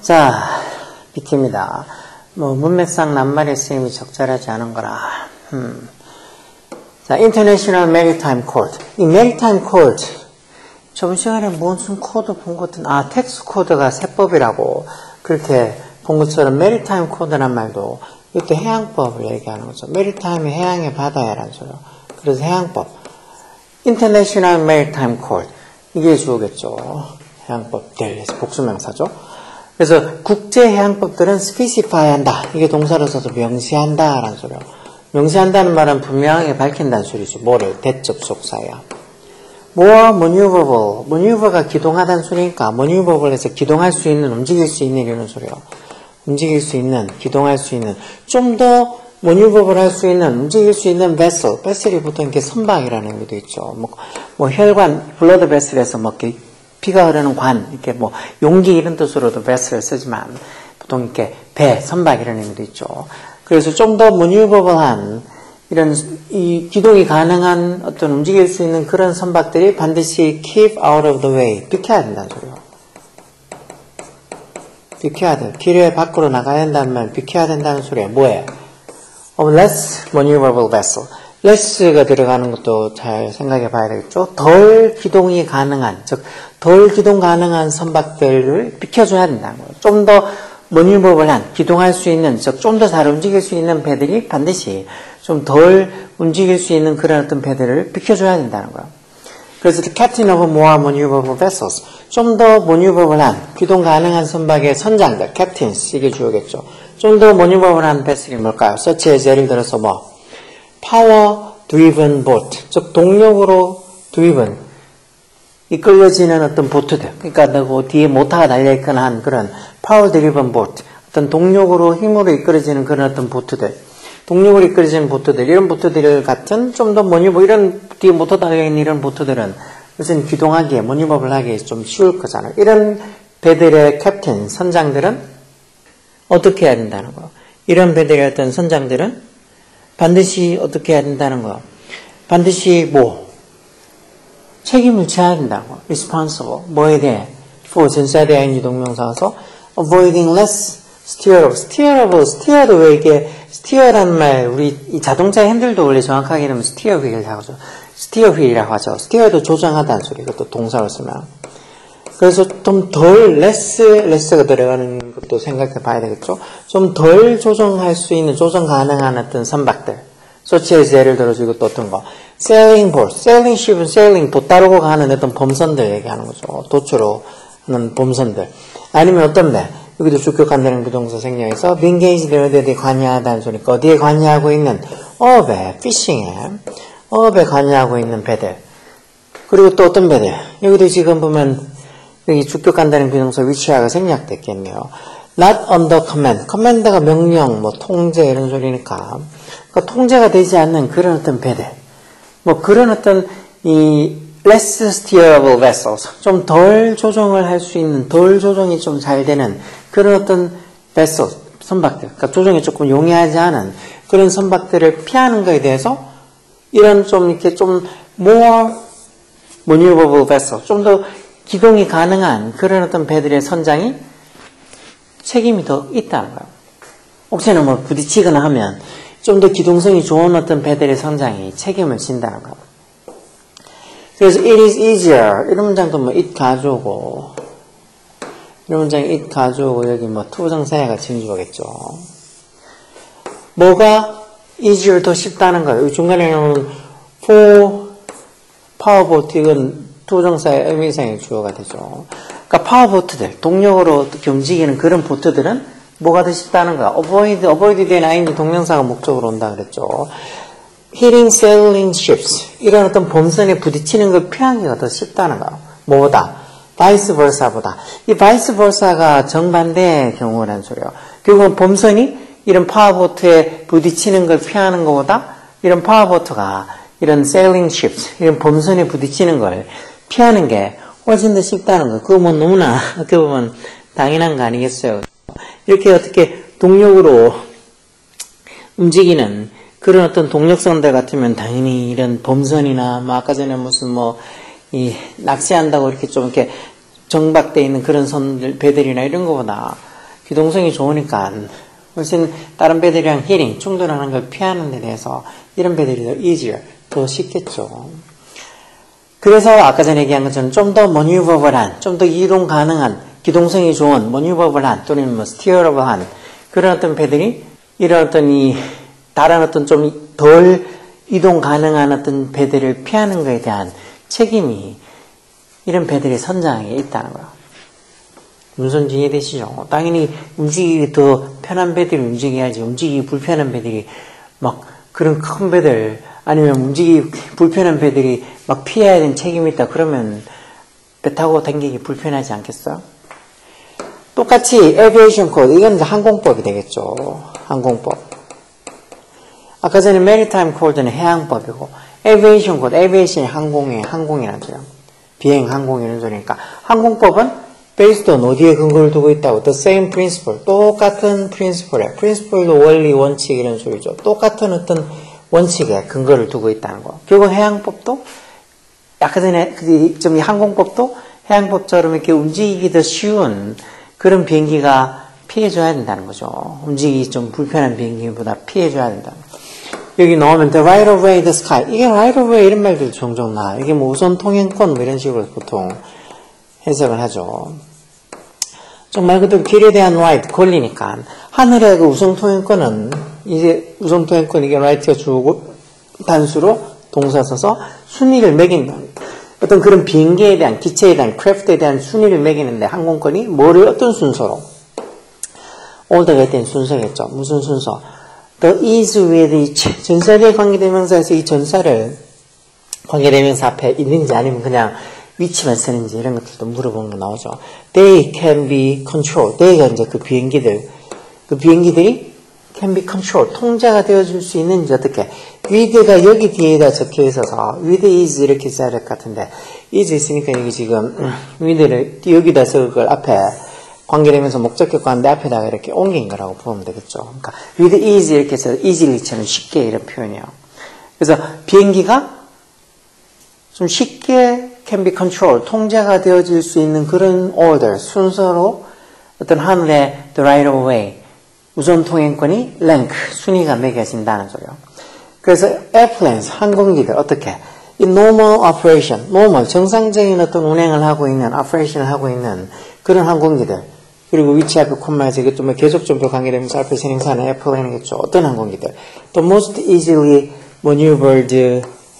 자, BT입니다. 문맥상 낱말의 쓰임이 적절하지 않은 거라. 자, International Maritime Code. 이 Maritime Code, 저번 시간에 무슨 코드 본 것 같은, 텍스 코드가 세법이라고 그렇게 본 것처럼 Maritime Code란 말도 이것도 해양법을 얘기하는 거죠. Maritime이 해양의 바다야라는 소리요. 그래서 해양법. International Maritime Code. 이게 주어겠죠. 해양법들, 복수명사죠. 그래서 국제해양법들은 specify 한다. 이게 동사로서도 명시한다. 라는 소리요. 명시한다는 말은 분명하게 밝힌다는 소리죠. 뭐를? 대접속사야. more maneuverable. maneuver가 기동하다는 소리니까 maneuverable 해서 기동할 수 있는, 움직일 수 있는 이런 소리요. 움직일 수 있는, 기동할 수 있는, 좀 더 maneuverable 할 수 있는, 움직일 수 있는 vessel. vessel이 보통 이렇게 선박이라는 의미도 있죠. 뭐 혈관, blood vessel에서 이렇게 피가 흐르는 관, 이렇게 용기 이런 뜻으로도 vessel을 쓰지만, 보통 이렇게 배, 선박 이런 의미도 있죠. 그래서 좀 더 maneuverable한, 이런, 이 기동이 가능한 어떤 움직일 수 있는 그런 선박들이 반드시 keep out of the way, 비켜야 된다는 소리요. 비켜야 돼. 길에 밖으로 나가야 된다는 말, 비켜야 된다는 소리야. 뭐예요? of less maneuverable vessel. less가 들어가는 것도 잘 생각해 봐야 되겠죠. 덜 기동이 가능한, 즉 덜 기동 가능한 선박들을 비켜줘야 된다는 거예요. 좀 더 maneuverable한, 기동할 수 있는, 즉 좀 더 잘 움직일 수 있는 배들이 반드시 좀 덜 움직일 수 있는 그런 어떤 배들을 비켜줘야 된다는 거예요. 그래서 the captain of more maneuverable vessels, 좀 더 maneuverable한, 기동 가능한 선박의 선장들, captains, 이게 주어겠죠. 좀 더 maneuverable한 배슬이 뭘까요? such as, 예를 들어서 power driven boat, 즉 동력으로 driven, 이끌려지는 어떤 보트들, 그러니까 뒤에 모터가 달려있거나 한 그런 power driven boat, 어떤 동력으로 힘으로 이끌어지는 그런 어떤 보트들, 동력으로 이끌어지는 보트들, 이런 보트들 같은 좀 더 이런 뒤에 모터 달려있는 이런 보트들은 무슨 기동하기에, 모니버블 하기에 좀 쉬울 거잖아요. 이런 배들의 캡틴, 선장들은 어떻게 해야 된다는 거예요? 이런 배들의 어떤 선장들은 반드시 어떻게 해야 된다는 거예요? 반드시 책임을 져야 된다는 거예요. responsible. 뭐에 대해? for 전사대 ing 동명사서 avoiding less steerable. steer도 왜 이게 steer라는 말, 우리 이 자동차 핸들도 원래 정확하게 이러면 steer wheel이라고 하죠. steer wheel이라고 하죠. steer도 조정하다는 소리. 이것도 동사로 쓰면. 그래서 좀 덜 less가 들어가는 것도 생각해 봐야 되겠죠. 좀 덜 조정할 수 있는, 조정 가능한 어떤 선박들. such as, 예를 들어서 이것도 어떤 거. sailing boat. sailing ship은 sailing, 도 따르고 가는 어떤 범선들 얘기하는 거죠. 도초로 하는 범선들. 아니면 어떤 배. 여기도 주격한다는 부동사 생략해서 be engaged, 어디에 관여하다는 소리니까 어디에 관여하고 있는 어업에, fishing에, 어업에 관여하고 있는 배들. 그리고 또 어떤 배들. 여기도 지금 보면 여기 주격한다는 비동사 위치하가 생략됐겠네요. not under command. command가 명령, 통제 이런 소리니까. 그러니까 통제가 되지 않는 그런 어떤 배들. 그런 어떤 이 less steerable vessels. 좀 덜 조정을 할 수 있는, 덜 조정이 좀 잘 되는 그런 어떤 vessels, 선박들. 그러니까 조정이 조금 용이하지 않은 그런 선박들을 피하는 것에 대해서 이런 좀 이렇게 좀 more maneuverable vessel. 좀 더 기동이 가능한 그런 어떤 배들의 선장이 책임이 더 있다는 거예요. 혹시나 부딪히거나 하면 좀 더 기동성이 좋은 어떤 배들의 선장이 책임을 진다는 거예요. 그래서 it is easier. 이런 문장도 it 가져오고, 이런 문장 it 가져오고, 여기 투부정사야가 진주어겠죠. 뭐가 easier 더 쉽다는 거예요. 중간에 나오는 for powerboat, 이건 투부정사의 의미상의 주어가 되죠. 그러니까 파워보트들, 동력으로 어떻게 움직이는 그런 보트들은 뭐가 더 쉽다는 거야. avoid 된 ing 동명사가 목적으로 온다 그랬죠. hitting sailing ships, 이런 어떤 범선에 부딪히는 걸 피하기가 더 쉽다는 거야. 뭐보다? vice versa보다. 이 vice versa가 정반대의 경우라는 소리예요. 결국은 범선이 이런 파워보트에 부딪히는 걸 피하는 것보다 이런 파워보트가 이런 sailing ships, 이런 범선에 부딪히는 걸 피하는 게 훨씬 더 쉽다는 거. 그거 너무나 어떻게 보면 당연한 거 아니겠어요. 이렇게 어떻게 동력으로 움직이는 그런 어떤 동력선들 같으면 당연히 이런 범선이나 뭐 아까 전에 무슨 뭐 이 낚시한다고 이렇게 좀 이렇게 정박되어 있는 그런 선들 배들이나 이런 거보다 기동성이 좋으니까 훨씬 다른 배들이랑 히링 충돌하는 걸 피하는 데 대해서 이런 배들이 더 easier 더 쉽겠죠. 그래서 아까 전에 얘기한 것처럼 좀 더 maneuverable한 좀 더 이동 가능한 기동성이 좋은 maneuverable한 또는 뭐 steerable한 그런 어떤 배들이 이런 어떤 이 다른 어떤 좀 덜 이동 가능한 어떤 배들을 피하는 것에 대한 책임이 이런 배들의 선장에 있다는 거예요. 무슨 이해되시죠? 당연히 움직이기 더 편한 배들이 움직여야지 움직이기 불편한 배들이 막 그런 큰 배들 아니면 움직이기 불편한 배들이 막 피해야 되는 책임이 있다 그러면 배 타고 다니기 불편하지 않겠어요? 똑같이 에비에이션 코드 이건 이제 항공법이 되겠죠. 항공법. 아까 전에 메리타임 코드는 해양법이고 에비에이션 코드, 에비에이션이 항공이라는 소리야. 비행 항공 이런 소리니까 항공법은 based on 어디에 근거를 두고 있다고 the same principle 똑같은 principle에 principle도 원리 원칙 이런 소리죠. 똑같은 어떤 원칙에 근거를 두고 있다는 거. 결국 해양법도 아까 전에 좀 이 항공법도 해양법처럼 이렇게 움직이기 더 쉬운 그런 비행기가 피해줘야 된다는 거죠. 움직이기 좀 불편한 비행기보다 피해줘야 된다는 거. 여기 넣으면 the right of way, the sky. 이게 right of way 이런 말들 종종 나. 이게 뭐 우선 통행권 뭐 이런 식으로 보통 해석을 하죠. 정말 그대로 길에 대한 right, 권리니까. 하늘의 그 우선 통행권은 이제 우선 통행권 이게 right가 주고 단수로 동사 써서 순위를 매긴다. 어떤 그런 비행기에 대한 기체에 대한 craft에 대한 순위를 매기는데 항공권이 뭐를 어떤 순서로? order가 된 순서겠죠. 무슨 순서? The is with each 전사에 관계대명사에서 이 전사를 관계대명사 앞에 있는지 아니면 그냥 위치만 쓰는지 이런 것들도 물어보는 거 나오죠. They can be controlled. they가 이제 그 비행기들이 can be controlled. 통제가 되어줄 수 있는지 어떻게. with가 여기 뒤에다 적혀 있어서 with is 이렇게 써야 될 것 같은데 is 있으니까 여기 지금 with를 여기다 써 그걸 앞에 관계되면서 목적격과인데 앞에다가 이렇게 옮긴 거라고 보면 되겠죠. 그러니까 with is 이렇게 해서 easily처럼 쉽게 이런 표현이에요. 그래서 비행기가 좀 쉽게 can be controlled, 통제가 되어질 수 있는 그런 order, 순서로 어떤 하늘의 the right of way, 우선 통행권이 rank, 순위가 매겨진다는 소리예요. 그래서 airplanes, 항공기들 어떻게? 이 normal operation, normal, 정상적인 어떤 운행을 하고 있는, operation을 하고 있는 그런 항공기들 그리고 위치 앞에 콤마에서 이게 좀 계속적으로 관계되면서 앞에 진행사는 airplane이겠죠. 어떤 항공기들? The most easily maneuvered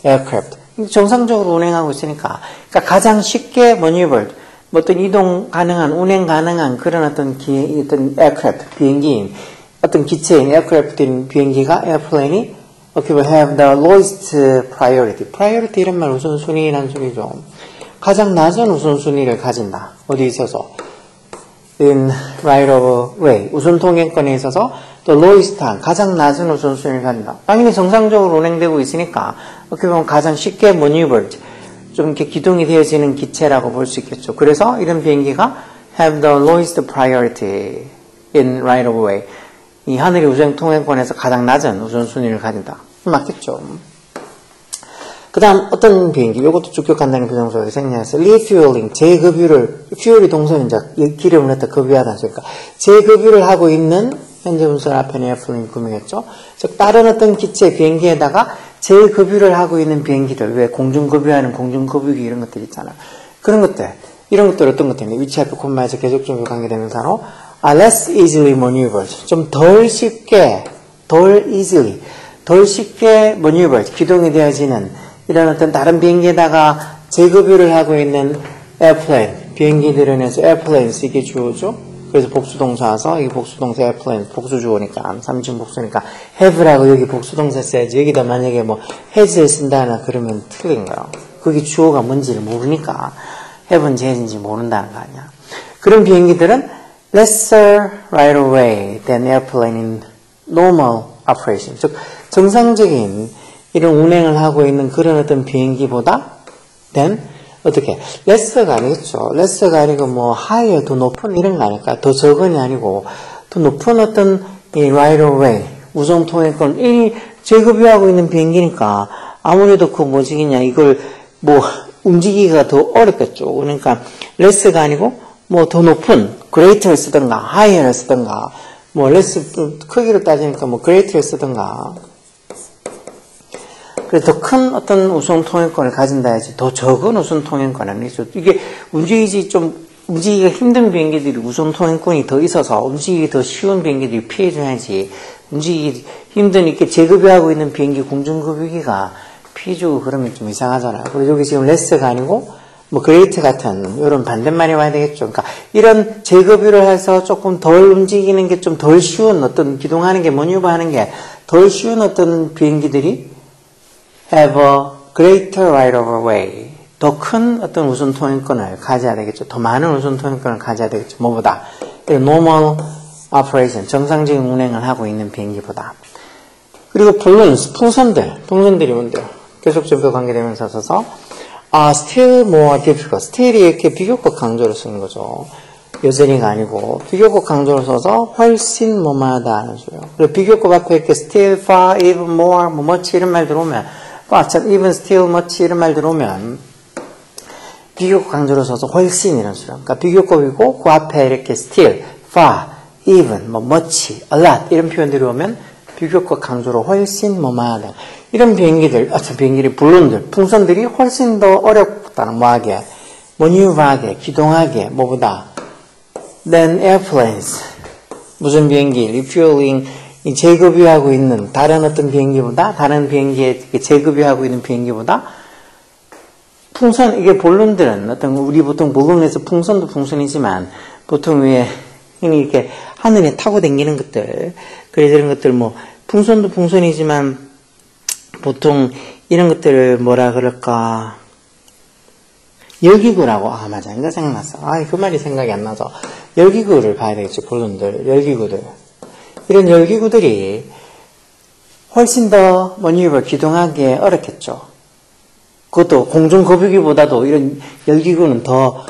aircraft. 정상적으로 운행하고 있으니까. 그러니까 가장 쉽게 maneuvered, 뭐 어떤 이동 가능한, 운행 가능한 그런 어떤 어떤 aircraft, 비행기인, 어떤 기체인 aircraft인 비행기가, airplane이 will have the lowest priority. priority 이런 말 우선순위라는 소리죠. 가장 낮은 우선순위를 가진다. 어디 있어서? in right of way. 우선 통행권에 있어서 the lowest 한, 가장 낮은 우선순위를 가진다. 당연히 정상적으로 운행되고 있으니까 어떻게 보면 가장 쉽게 maneuvered, 좀 이렇게 기동이 되어지는 기체라고 볼 수 있겠죠. 그래서 이런 비행기가 have the lowest priority in right of way. 이 하늘의 우선 통행권에서 가장 낮은 우선순위를 가진다. 맞겠죠. 그 다음 어떤 비행기, 이것도 주격한다는 부정적으로 생략해서 refueling, 재급유를, fuel이 동선이자 기름을 넣다 급유하다 그러니까 재급유를 하고 있는 현재 분선 앞에는 airplane 구명했죠. 즉 다른 어떤 기체 비행기에다가 재급유를 하고 있는 비행기들, 왜 공중급유하는 공중급유기 이런 것들 있잖아. 그런 것들, 이런 것들 어떤 것들인데 위치 앞에 콤마에서 계속적으로 관계되면서로 are less easily maneuvered, 좀 덜 쉽게 maneuvered, 기동이 되어지는 이런 어떤 다른 비행기에다가 재급유를 하고 있는 airplane, 비행기들은 해서 airplanes 이게 주어죠. 그래서 복수동사 와서 이게 복수동사 airplane, 복수주어니까 3중 복수니까 have라고 여기 복수동사 써야지. 여기다 만약에 뭐 has를 쓴다나 그러면 틀린 거예요. 그게 주어가 뭔지를 모르니까 have인지 has인지 모른다는 거 아니야. 그런 비행기들은 lesser right of way than airplane in normal operation. 즉 정상적인 이런 운행을 하고 있는 그런 어떤 비행기보다 than 어떻게? lesser가 아니겠죠. lesser가 아니고 뭐 higher, 더 높은 이런 거 아닐까? 더 적은이 아니고 더 높은 어떤 이 right of way, 우선 통행권, 이 제급유하고 있는 비행기니까 아무래도 그 뭐지겠냐, 이걸 뭐 움직이기가 더 어렵겠죠. 그러니까 less가 아니고 뭐 더 높은 greater를 쓰든가 higher를 쓰든가 뭐 less 크기로 따지니까 뭐 greater를 쓰든가 그래서 더 큰 어떤 우선 통행권을 가진다 해야지 더 적은 우선 통행권은 아니죠. 이게 움직이기가 힘든 비행기들이 우선 통행권이 더 있어서 움직이기 더 쉬운 비행기들이 피해줘야지 움직이기 힘든 이렇게 재급유하고 있는 비행기 공중급유기가 피해주고 그러면 좀 이상하잖아요. 그리고 여기 지금 레스가 아니고 뭐 그레이트 같은 이런 반대말이 와야 되겠죠. 그러니까 이런 재급유를 해서 조금 덜 움직이는 게 좀 덜 쉬운 어떤 기동하는 게 머뉴버하는 게 덜 쉬운 어떤 비행기들이 have a greater right of way. 더 큰 어떤 우선 통행권을 가져야 되겠죠. 더 많은 우선 통행권을 가져야 되겠죠. 뭐보다? normal operation, 정상적인 운행을 하고 있는 비행기보다. 그리고 balloons, 풍선들이 뭔데요? 계속적으로 관계되면서 써서 still more difficult. still이 이렇게 비교급 강조를 쓰는 거죠. 여전히가 아니고 비교급 강조를 써서 훨씬 뭐마다 하는 소리요. 그리고 비교급 앞에 이렇게 still, far, even more, 뭐 much 이런 말 들어오면 even, still, much 이런 말 들어오면 비교급 강조를 써서 훨씬 이런 소리요. 그러니까 비교급이고 그 앞에 이렇게 still, far, even, 뭐 much, a lot 이런 표현들이 오면 비교급 강조로 훨씬 뭐마다 이런 비행기들, 블론들, 풍선들이 훨씬 더 어렵다는 뭐하게, 머뉴버하게, 기동하게, 뭐보다 than airplanes. 무슨 비행기, refueling, 재급유하고 있는 다른 어떤 비행기보다, 다른 비행기에 재급유하고 있는 비행기보다 풍선, 이게 볼론들은 어떤 우리 보통 볼론에서 풍선도 풍선이지만 보통 위에 이렇게 하늘에 타고 다니는 것들, 그래서 이런 것들 뭐 풍선도 풍선이지만 보통 이런 것들을 뭐라 그럴까 열기구라고 맞아 이거 생각났어 그 말이 생각이 안 나서 열기구를 봐야 되겠죠. 볼론들 열기구들 이런 열기구들이 훨씬 더 머뉴버 기동하기 어렵겠죠. 그것도 공중급유기보다도 이런 열기구는 더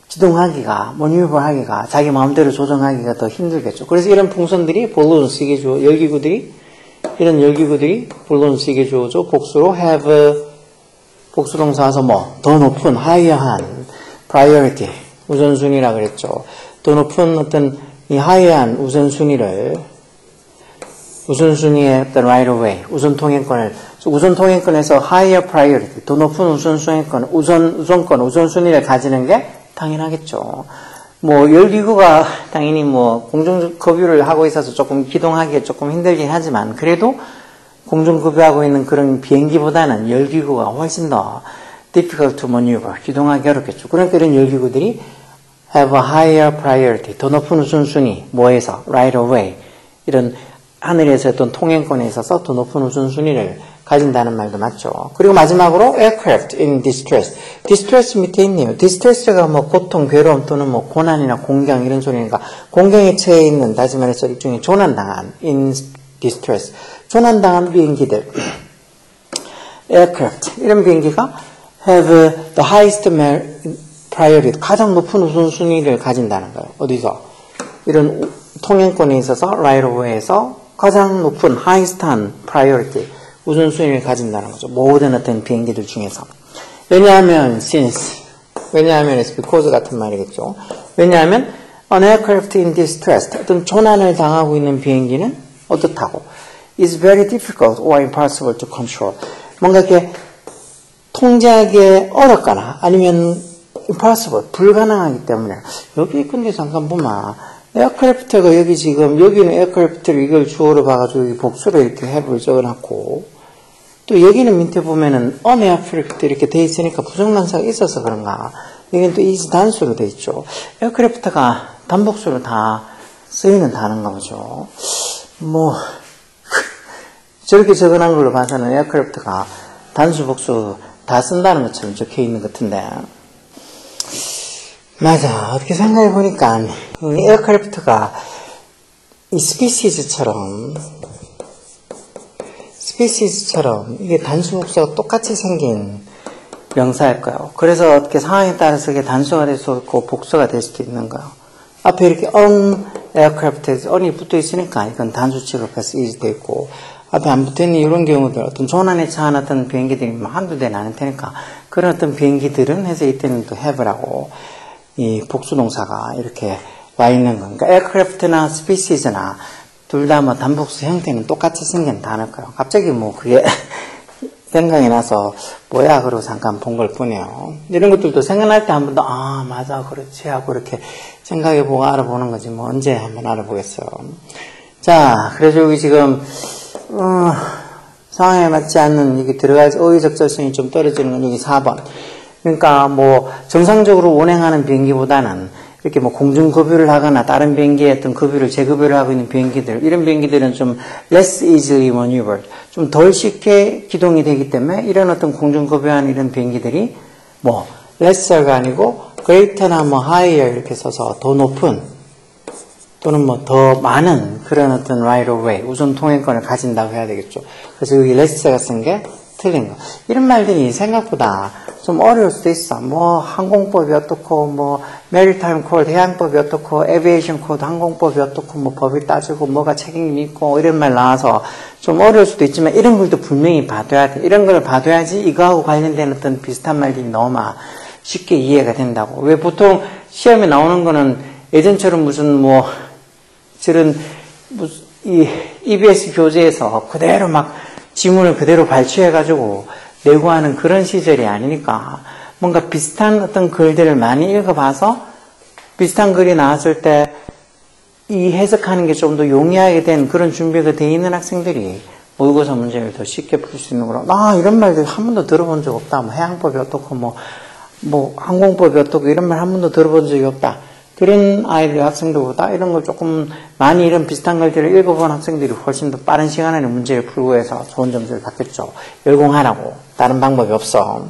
기동하기가, 머뉴버하기가, 자기 마음대로 조정하기가 더 힘들겠죠. 그래서 이런 풍선들이 볼론스 이게 주어, 이런 열기구들이 볼론스 이게 주어져 복수로 have, 복수동사 와서 더 높은, higher한, priority, 우선순위라 그랬죠. 더 높은 어떤 이 higher한 우선순위의 어떤 right of way, 우선통행권에서 higher priority, 더 높은 우선통행권, 우선순위를 가지는 게 당연하겠죠. 열기구가 당연히 공중급유를 하고 있어서 조금 기동하기에 조금 힘들긴 하지만, 그래도 공중급유하고 있는 그런 비행기보다는 열기구가 훨씬 더 difficult to maneuver, 기동하기 어렵겠죠. 그러니까 이런 열기구들이 have a higher priority, 더 높은 우선순위, 뭐에서? right of way. 이런 하늘에서 어떤 통행권에 있어서 더 높은 우선순위를 가진다는 말도 맞죠. 그리고 마지막으로 aircraft in distress. distress 밑에 있네요. distress가 고통, 괴로움 또는 고난이나 공경 이런 소리니까 공경에 처해 있는, 다시 말해서 일종의 조난당한 in distress. 조난당한 비행기들. aircraft. 이런 비행기가 have the highest priority. 가장 높은 우선순위를 가진다는 거예요. 어디서? 이런 통행권에 있어서 right of way에서 가장 높은 highest한 priority. 우선순위를 가진다는 거죠. 모든 어떤 비행기들 중에서. 왜냐하면 since, 왜냐하면 it's because 같은 말이겠죠. 왜냐하면 an aircraft in distress, 어떤 조난을 당하고 있는 비행기는 어떻다고? is very difficult or impossible to control. 뭔가 이렇게 통제하기 어렵거나 아니면 impossible, 불가능하기 때문에. 여기 근데 잠깐 보면 에어크래프트가 여기 지금 여기는 에어크래프트를 이걸 주어로 봐가지고 여기 복수로 이렇게 have를 적어놨고, 또 여기는 밑에 보면은 on aircraft 이렇게 돼 있으니까 부정관사가 있어서 그런가. 여기는 또 is 단수로 돼 있죠. 에어크래프트가 단복수로 다 쓰이는 단어인가 보죠. 저렇게 적어놓은 걸로 봐서는 에어크래프트가 단수 복수 다 쓴다는 것처럼 적혀 있는 것 같은데. 맞아. 어떻게 생각해 보니까 에어크래프트가 이 스피시즈처럼 이게 단수 복수가 똑같이 생긴 명사일까요? 그래서 어떻게 상황에 따라서 이게 단수가 될 수도 있고 복수가 될 수도 있는 거예요. 앞에 이렇게 on aircraft에 on이 붙어 있으니까 이건 단수 취급해서 is 돼 있고, 앞에 안 붙어 있는 이런 경우들, 어떤 조난에 처한 어떤 비행기들이 뭐 한두 대는 아닐 테니까, 그런 어떤 비행기들은 해서 이때는 또 have라고, 이 복수동사가 이렇게 와 있는 거니까, aircraft나 species나, 둘 다 뭐 단복수 형태는 똑같이 생긴 단어일까요? 갑자기 뭐 그게 생각이 나서 뭐야 그러고 잠깐 본 걸 뿐이에요. 이런 것들도 생각날 때 한 번 더 아 맞아 그렇지 하고 이렇게 생각해보고 알아보는 거지 뭐 언제 한번 알아보겠어요. 자 그래서 여기 지금 상황에 맞지 않는 이게 들어갈 어휘 적절성이 좀 떨어지는 건 여기 4번. 그러니까 뭐 정상적으로 운행하는 비행기보다는 이렇게 뭐 공중급유를 하거나 다른 비행기의 어떤 급유를 재급유를 하고 있는 비행기들, 이런 비행기들은 좀 less easily maneuvered, 좀 덜 쉽게 기동이 되기 때문에 이런 어떤 공중급유하는 이런 비행기들이 뭐 lesser가 아니고 greater나 뭐 higher 이렇게 써서 더 높은 또는 뭐 더 많은 그런 어떤 right of way, 우선 통행권을 가진다고 해야 되겠죠. 그래서 여기 lesser가 쓴 게 틀린 거. 이런 말들이 생각보다 좀 어려울 수도 있어. 뭐 항공법이 어떻고 뭐 메리타임 코드 해양법이 어떻고 에비에이션 코드 항공법이 어떻고 뭐 법이 따지고 뭐가 책임이 있고 이런 말 나와서 좀 어려울 수도 있지만 이런 걸도 분명히 봐둬야 돼. 이런 걸 봐둬야지 이거하고 관련된 어떤 비슷한 말들이 너무 쉽게 이해가 된다고. 왜 보통 시험에 나오는 거는 예전처럼 무슨 뭐 저런 무슨 이 EBS 교재에서 그대로 막 지문을 그대로 발췌해가지고 내고 하는 그런 시절이 아니니까 뭔가 비슷한 어떤 글들을 많이 읽어봐서 비슷한 글이 나왔을 때 이 해석하는 게 좀 더 용이하게 된 그런 준비가 돼 있는 학생들이 모의고사 문제를 더 쉽게 풀 수 있는 거라. 아 이런 말들 한 번도 들어본 적 없다. 뭐 해양법이 어떻고 뭐 항공법이 어떻고 이런 말 한 번도 들어본 적이 없다. 그런 아이들 학생들보다 이런 걸 조금 많이 이런 비슷한 것들을 읽어본 학생들이 훨씬 더 빠른 시간 안에 문제를 풀고 해서 좋은 점수를 받겠죠. 열공하라고. 다른 방법이 없어.